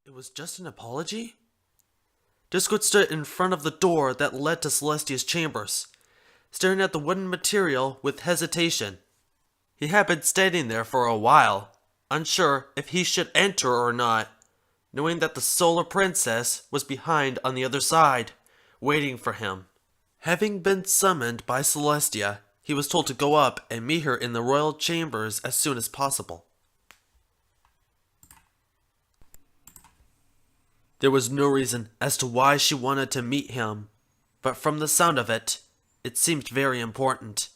It was just an apology? Discord stood in front of the door that led to Celestia's chambers, staring at the wooden material with hesitation. He had been standing there for a while, unsure if he should enter or not, knowing that the Solar Princess was behind on the other side, waiting for him. Having been summoned by Celestia, he was told to go up and meet her in the royal chambers as soon as possible. There was no reason as to why she wanted to meet him, but from the sound of it, it seemed very important.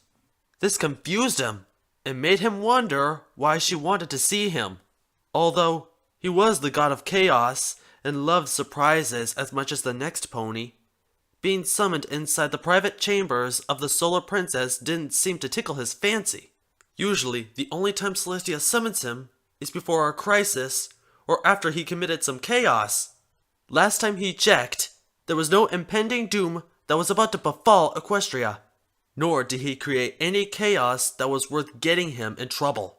This confused him and made him wonder why she wanted to see him. Although he was the god of chaos and loved surprises as much as the next pony, being summoned inside the private chambers of the Solar Princess didn't seem to tickle his fancy. Usually, the only time Celestia summons him is before a crisis or after he committed some chaos. Last time he checked, there was no impending doom that was about to befall Equestria, nor did he create any chaos that was worth getting him in trouble.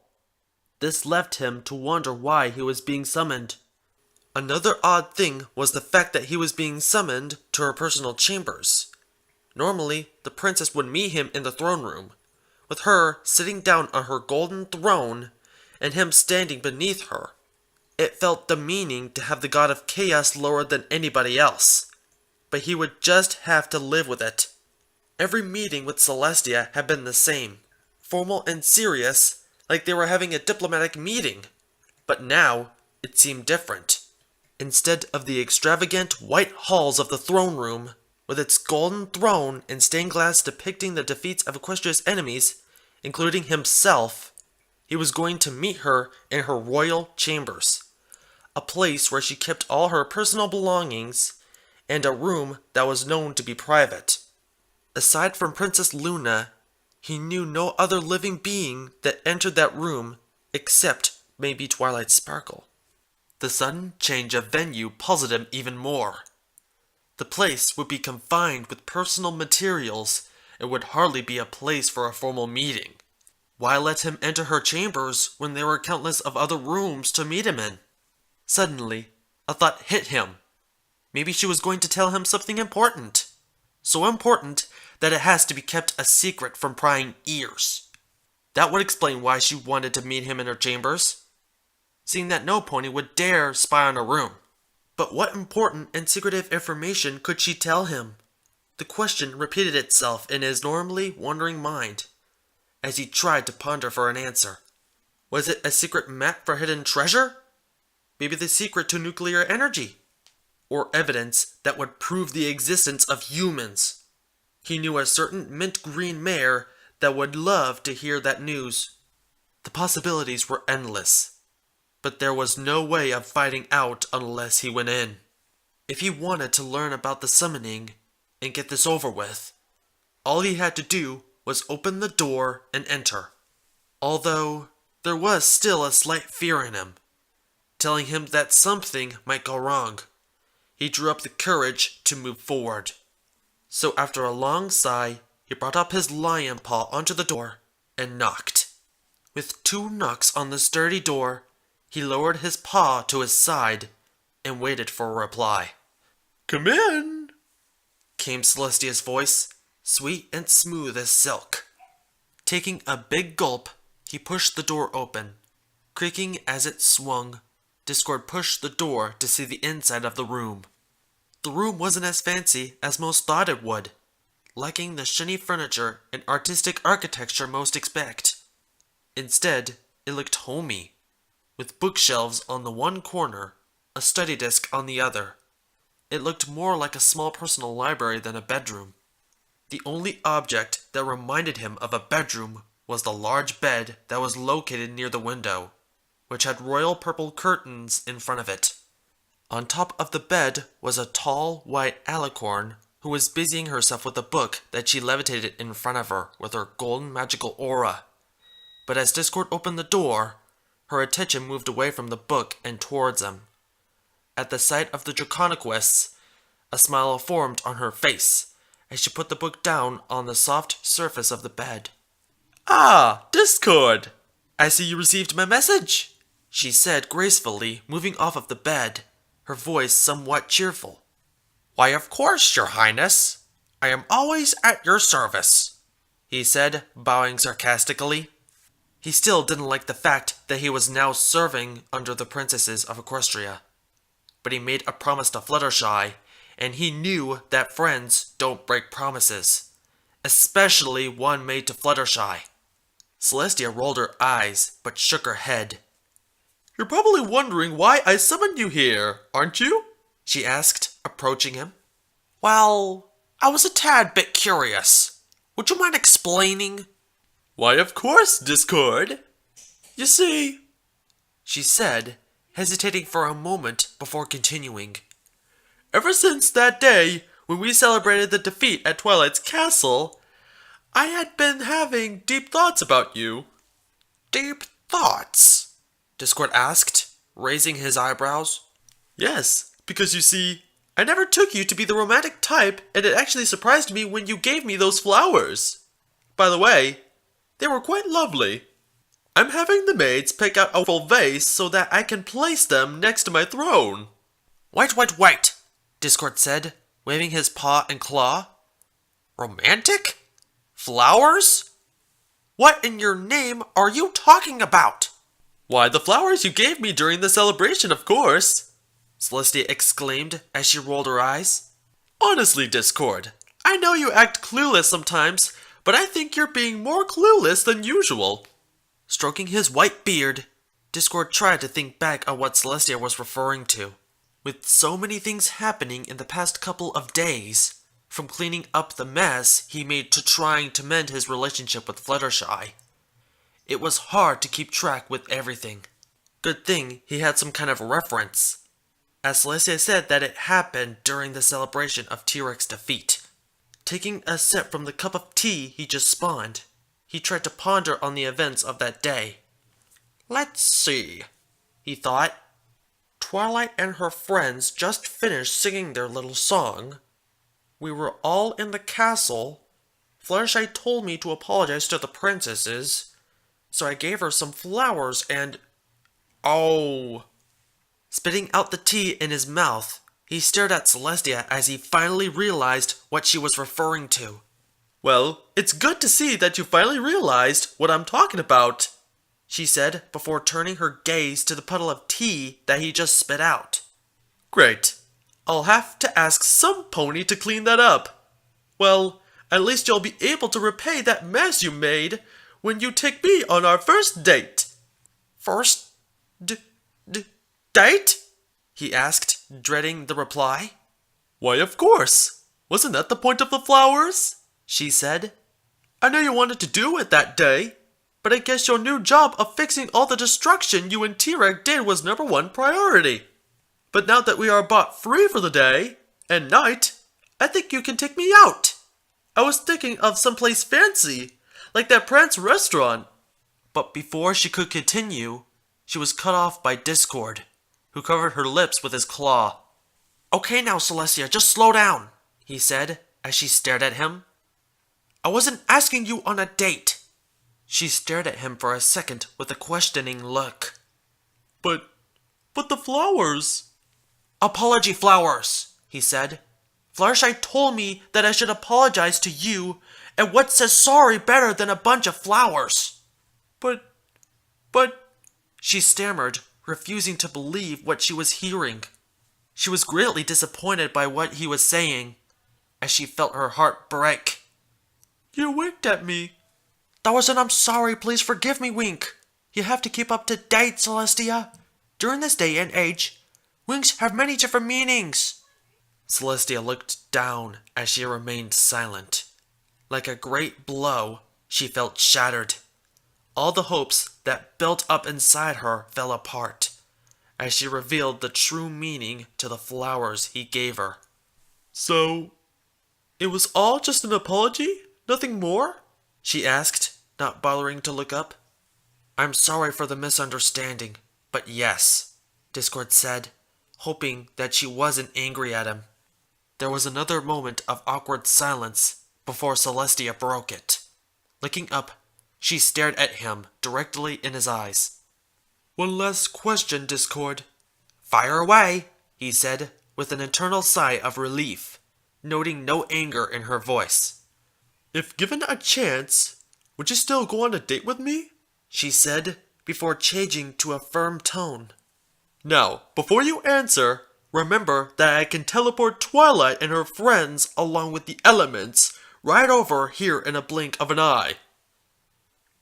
This left him to wonder why he was being summoned. Another odd thing was the fact that he was being summoned to her personal chambers. Normally, the princess would meet him in the throne room, with her sitting down on her golden throne and him standing beneath her. It felt demeaning to have the god of chaos lower than anybody else, but he would just have to live with it. Every meeting with Celestia had been the same, formal and serious, like they were having a diplomatic meeting. But now, it seemed different. Instead of the extravagant white halls of the throne room, with its golden throne and stained glass depicting the defeats of Equestria's enemies, including himself, he was going to meet her in her royal chambers, a place where she kept all her personal belongings, and a room that was known to be private. Aside from Princess Luna, he knew no other living being that entered that room except maybe Twilight Sparkle. The sudden change of venue puzzled him even more. The place would be confined with personal materials and would hardly be a place for a formal meeting. Why let him enter her chambers when there were countless of other rooms to meet him in? Suddenly, a thought hit him. Maybe she was going to tell him something important. So important that it has to be kept a secret from prying ears. That would explain why she wanted to meet him in her chambers, seeing that no pony would dare spy on a room. But what important and secretive information could she tell him? The question repeated itself in his normally wandering mind, as he tried to ponder for an answer. Was it a secret map for hidden treasure? Maybe the secret to nuclear energy? Or evidence that would prove the existence of humans? He knew a certain mint green mare that would love to hear that news. The possibilities were endless, but there was no way of finding out unless he went in. If he wanted to learn about the summoning and get this over with, all he had to do was open the door and enter. Although there was still a slight fear in him, telling him that something might go wrong. He drew up the courage to move forward. So after a long sigh, he brought up his lion paw onto the door and knocked. With 2 knocks on the sturdy door, he lowered his paw to his side and waited for a reply. "Come in," came Celestia's voice, sweet and smooth as silk. Taking a big gulp, he pushed the door open. Creaking as it swung, Discord pushed the door to see the inside of the room. The room wasn't as fancy as most thought it would, lacking the shiny furniture and artistic architecture most expect. Instead, it looked homey, with bookshelves on the one corner, a study desk on the other. It looked more like a small personal library than a bedroom. The only object that reminded him of a bedroom was the large bed that was located near the window, which had royal purple curtains in front of it. On top of the bed was a tall, white alicorn who was busying herself with a book that she levitated in front of her with her golden magical aura. But as Discord opened the door, her attention moved away from the book and towards him. At the sight of the Draconiquests, a smile formed on her face as she put the book down on the soft surface of the bed. "Ah, Discord! I see you received my message," she said gracefully, moving off of the bed, her voice somewhat cheerful. "Why, of course, Your Highness. I am always at your service," he said, bowing sarcastically. He still didn't like the fact that he was now serving under the princesses of Equestria. But he made a promise to Fluttershy, and he knew that friends don't break promises, especially one made to Fluttershy. Celestia rolled her eyes, but shook her head. "You're probably wondering why I summoned you here, aren't you?" she asked, approaching him. "Well, I was a tad bit curious. Would you mind explaining?" "Why, of course, Discord. You see," she said, hesitating for a moment before continuing. "Ever since that day when we celebrated the defeat at Twilight's castle, I had been having deep thoughts about you." "Deep thoughts?" Discord asked, raising his eyebrows. "Yes, because you see, I never took you to be the romantic type, and it actually surprised me when you gave me those flowers. By the way, they were quite lovely. I'm having the maids pick out a full vase so that I can place them next to my throne." Wait, Discord said, waving his paw and claw. "Romantic? Flowers? What in your name are you talking about?" "Why, the flowers you gave me during the celebration, of course," Celestia exclaimed as she rolled her eyes. "Honestly, Discord, I know you act clueless sometimes, but I think you're being more clueless than usual." Stroking his white beard, Discord tried to think back on what Celestia was referring to. With so many things happening in the past couple of days, from cleaning up the mess he made to trying to mend his relationship with Fluttershy, it was hard to keep track with everything. Good thing he had some kind of reference, as Celestia said that it happened during the celebration of T-Rex defeat. Taking a sip from the cup of tea he just spawned, he tried to ponder on the events of that day. "Let's see," he thought. "Twilight and her friends just finished singing their little song. We were all in the castle. Fluttershy told me to apologize to the princesses, so I gave her some flowers and... Oh!" Spitting out the tea in his mouth, he stared at Celestia as he finally realized what she was referring to. "Well, it's good to see that you finally realized what I'm talking about," she said before turning her gaze to the puddle of tea that he just spit out. "Great. I'll have to ask some pony to clean that up. Well, at least you'll be able to repay that mess you made when you take me on our first date." "First date?" he asked, dreading the reply. "Why, of course. Wasn't that the point of the flowers?" she said. "I know you wanted to do it that day, but I guess your new job of fixing all the destruction you and T-Rex did was #1 priority. But now that we are bought free for the day and night, I think you can take me out. I was thinking of someplace fancy, like that Prance restaurant." But before she could continue, she was cut off by Discord, who covered her lips with his claw. "Okay now, Celestia, just slow down," he said as she stared at him. "I wasn't asking you on a date." She stared at him for a second with a questioning look. But the flowers." "Apology flowers," he said. "Fluttershy told me that I should apologize to you, and what says sorry better than a bunch of flowers?" But, she stammered, refusing to believe what she was hearing. She was greatly disappointed by what he was saying, as she felt her heart break. "You winked at me." "That was an I'm sorry, please forgive me wink. You have to keep up to date, Celestia. During this day and age, winks have many different meanings." Celestia looked down as she remained silent. Like a great blow, she felt shattered. All the hopes that built up inside her fell apart, as she revealed the true meaning to the flowers he gave her. "So, it was all just an apology? Nothing more?" she asked, not bothering to look up. "I'm sorry for the misunderstanding, but yes," Discord said, hoping that she wasn't angry at him. There was another moment of awkward silence before Celestia broke it. Looking up, she stared at him directly in his eyes. "One last question, Discord." "Fire away," he said with an internal sigh of relief, noting no anger in her voice. If given a chance, would you still go on a date with me? She said, before changing to a firm tone. Now, before you answer, remember that I can teleport Twilight and her friends along with the elements right over here in a blink of an eye.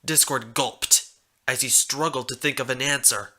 Discord gulped as he struggled to think of an answer.